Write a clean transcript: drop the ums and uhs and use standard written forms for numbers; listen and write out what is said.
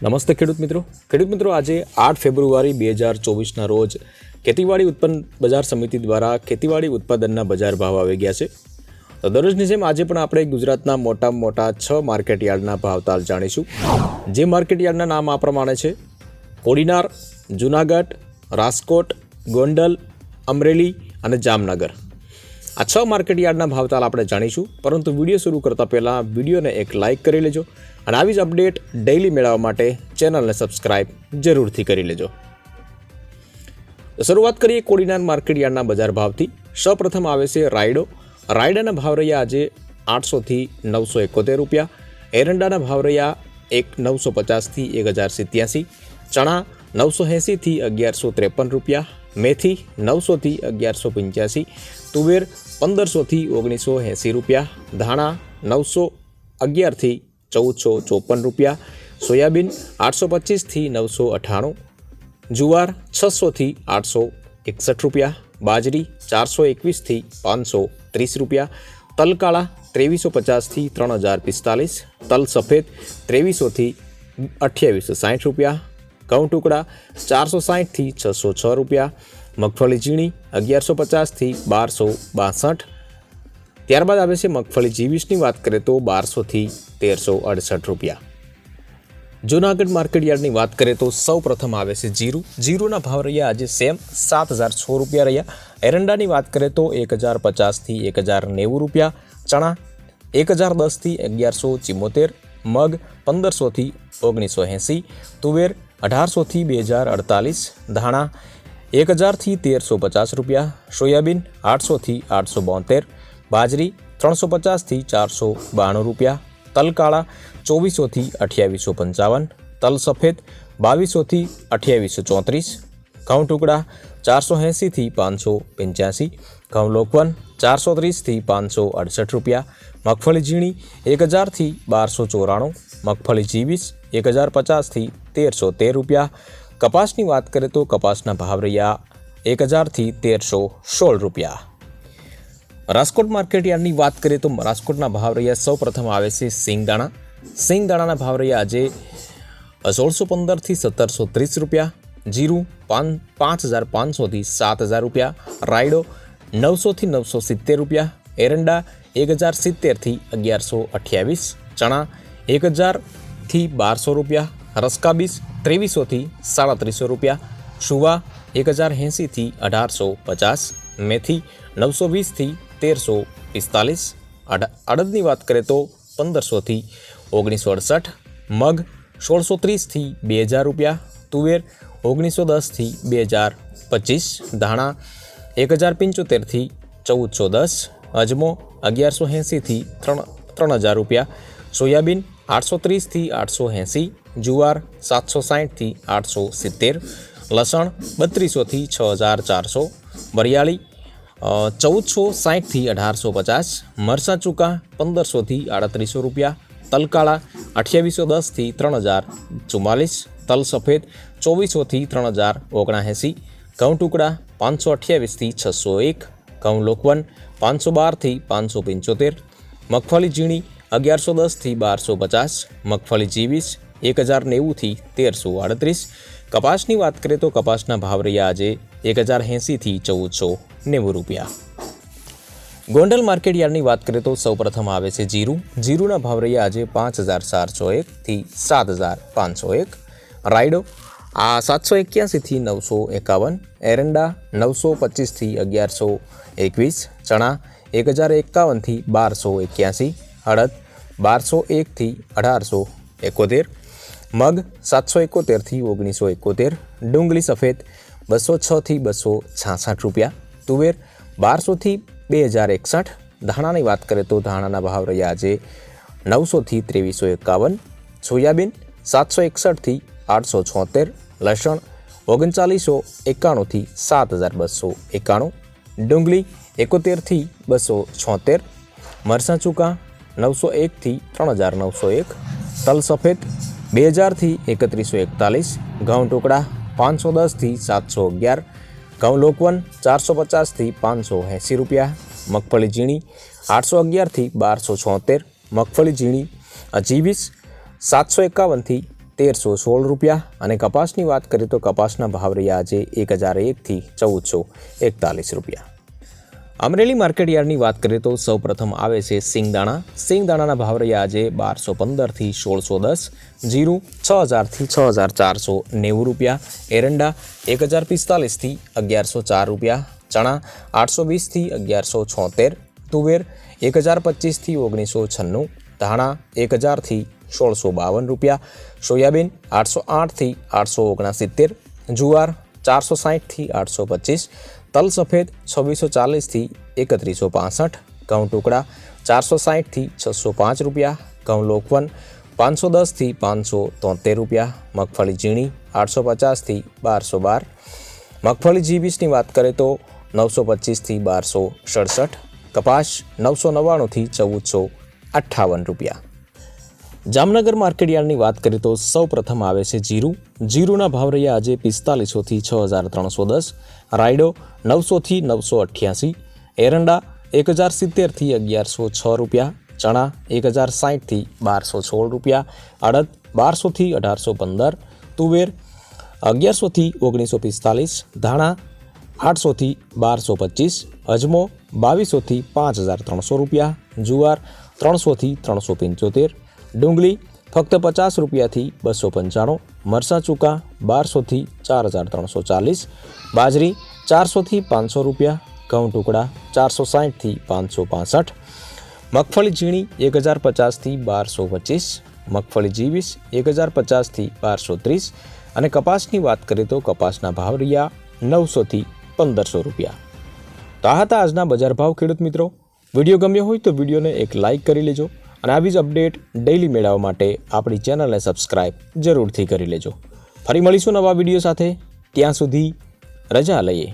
નમસ્તે ખેડૂત મિત્રો આજે 8 ફેબ્રુઆરી 2024ના રોજ ખેતીવાડી ઉત્પન્ન બજાર સમિતિ દ્વારા ખેતીવાડી ઉત્પાદનના બજાર ભાવ આવી ગયા છે। તો દરરોજની જેમ આજે પણ આપણે ગુજરાતના મોટા 6 માર્કેટ યાર્ડના ભાવતાલ જાણીશું। જે માર્કેટ યાર્ડના નામ આ પ્રમાણે છે: કોડીનાર, જૂનાગઢ, રાજકોટ, ગોંડલ, અમરેલી અને જામનગર। આ 6 માર્કેટ યાર્ડના ભાવતાલ આપણે જાણીશું, પરંતુ વિડીયો શરૂ કરતાં પહેલાં વિડીયોને એક લાઇક કરી લેજો અને આવી જ અપડેટ ડેઇલી મેળવવા માટે ચેનલને સબસ્ક્રાઇબ જરૂરથી કરી લેજો। તો શરૂઆત કરીએ કોડીનાર માર્કેટ યાર્ડના બજાર ભાવથી। સૌપ્રથમ આવે છે રાયડો। રાયડાના ભાવ રહ્યા આજે 800 થી 971 રૂપિયા। એરંડાના ભાવ રહ્યા 950 થી 1087। ચણા 980 થી 1153 રૂપિયા। મેથી 900 થી 1185। તુવેર 1500 થી 1980 રૂપિયા। ધાણા 911 થી 1454 રૂપિયા। સોયાબીન 825 થી 998। જુવાર 600 થી 861 રૂપિયા। બાજરી 421 થી 530 રૂપિયા। તલ કાળા 2350 થી 3045। તલ સફેદ 2300 થી 2860 રૂપિયા। ઘઉં ટુકડા 460 થી 606 રૂપિયા। મગફળી ઝીણી 1150 થી 1262। ત્યારબાદ આવે છે મગફળી G20ની વાત કરીએ તો 1200 થી 1368 રૂપિયા। જૂનાગઢ માર્કેટ યાર્ડની વાત કરીએ તો સૌ પ્રથમ આવે છે જીરું। જીરુના ભાવ રહ્યા આજે સેમ 7006 રૂપિયા રહ્યા। એરંડાની વાત કરીએ તો 1050 થી 1090 રૂપિયા। ચણા 1010 થી 1174। મગ 1500 થી 1980। તુવેર 1800 થી 2048। ધાણા 1000 થી 1350 રૂપિયા। સોયાબીન 800 થી 872। બાજરી 350 થી 492 રૂપિયા। તલ કાળા 2400 થી 2855। તલ સફેદ 2200 થી 2834। ઘઉં ટુકડા 480 થી 585। ઘઉં લોકવન 430 થી 568 રૂપિયા। મગફળી ઝીણી 1000 થી 1294। મગફળી G20 1050 થી 1313 રૂપિયા। કપાસની વાત કરીએ તો કપાસના ભાવ રહ્યા 1000 થી 1316 રૂપિયા। રાજકોટ માર્કેટ યાર્ડની વાત કરીએ તો રાજકોટના ભાવ રહ્યા સૌ પ્રથમ આવે છે સિંગદાણા। સિંગદાણાના ભાવ રહ્યા આજે 1615 થી 1730 રૂપિયા। જીરું 5500 થી 7000 રૂપિયા। રાયડો 900 થી 970 રૂપિયા। એરંડા 1070 થી 1128। ચણા 1000 થી 1200 રૂપિયા। રસકાબીસ 2300 થી 3700 રૂપિયા। સુવા 1080 થી 1850। મેથી 920 થી 1345। અડદની વાત કરીએ તો 1500 થી 1968। મગ 1630 થી 2000 રૂપિયા। તુવેર 1910 થી 2025। ધાણા 1075 થી 1410। અજમો 1180 થી 3000 રૂપિયા। સોયાબીન 830 થી 880। જુવાર 760 થી 870। લસણ 3200 થી 6400। વરિયાળી 1460 થી 1850। મરચાં ચૂકા 1500 થી 3800 રૂપિયા। તલકાળા 2810 થી 3044। તલ સફેદ 2400 થી 3079। ઘઉં ટુકડા 528 થી 601। ઘઉં લોકવન 512 થી 575। મગફળી ઝીણી 1110 થી 1250। મગફળી G20 1090 થી 1338। કપાસની વાત કરીએ તો કપાસના ભાવ રહ્યા આજે 1080 થી 1490 રૂપિયા। ગોંડલ માર્કેટ યાર્ડની વાત કરીએ તો સૌપ્રથમ આવે છે જીરું। જીરુના ભાવ રહ્યા આજે 5401 થી 7501। રાયડો 781 થી 951। એરંડા 925 થી 1121। ચણા 1051 થી 1281। અડદ 1201 થી 1871। મગ 771 થી 1971। ડુંગળી સફેદ 206 થી 266 રૂપિયા। તુવેર 1200 થી 2061। ધાણાની વાત કરીએ તો ધાણાના ભાવ રહ્યા આજે 900 થી 2351। સોયાબીન 761 થી 876। લસણ 3991 થી 7291। ડુંગળી 71 થી 276। મરચાં ચૂકા 901 થી 3901। તલ સફેદ 2000 થી 3141। ઘઉં ટુકડા 510 થી 711। ઘઉં લોકવન 450 થી 580 રૂપિયા। મગફળી ઝીણી 811 થી 1276। મગફળી ઝીણી G20 751 થી 1316 રૂપિયા અને કપાસની વાત કરીએ તો કપાસના ભાવ રહ્યા આજે 1001થી 1441 રૂપિયા। અમરેલી માર્કેટયાર્ડની વાત કરીએ તો સૌપ્રથમ આવે છે સિંગદાણાના ભાવ રહ્યા આજે 1215થી 1610, જીરું 6000થી 6490 રૂપિયા, એરંડા 1045થી 1104 રૂપિયા, ચણા 820થી 1176, તુવેર 1025થી 1996, ધાણા 1000થી 1652 રૂપિયા, સોયાબીન 808થી 869, જુવાર 460થી 825, તલ સફેદ 2640થી 3165, ઘઉં ટુકડા 460થી 605 રૂપિયા, ઘઉં લોકવન 510થી 573 રૂપિયા, મગફળી ઝીણી 850થી 1212, મગફળી G20ની વાત કરીએ તો 925થી 1267, કપાસ 999થી 1458 રૂપિયા। જામનગર માર્કેટયાર્ડની વાત કરીએ તો સૌપ્રથમ આવે છે જીરુના ભાવ રહ્યા આજે 4500થી 6310, રાયડો 900થી 988, એરંડા 1070થી 1106 રૂપિયા, ચણા 1060થી 1216 રૂપિયા, અડદ 1200થી 1815, તુવેર 1100થી 1945, ધાણા 800થી 1225, અજમો 2200થી 5300 રૂપિયા, જુવાર 300થી 375, ડુંગળી ફક્ત 50 રૂપિયાથી 295, મરચાં ચૂકા 1200થી 4340, બાજરી 400થી 500 રૂપિયા, ઘઉં ટુકડા 460થી 565, મગફળી ઝીણી 1050થી 1225, મગફળી G20 1050થી 1230 અને કપાસની વાત કરીએ તો કપાસના ભાવ રહ્યા 900થી 1500 રૂપિયા। તો આ હતા આજના બજાર ભાવ ખેડૂત મિત્રો। વિડીયો ગમ્યો હોય તો વિડીયોને એક લાઇક કરી લેજો અને આવી જ અપડેટ ડેઇલી મેળવવા માટે આપણી ચેનલને સબસ્ક્રાઇબ જરૂરથી કરી લેજો। ફરી મળીશું નવા વિડીયો સાથે, ત્યાં સુધી રજા લઈએ।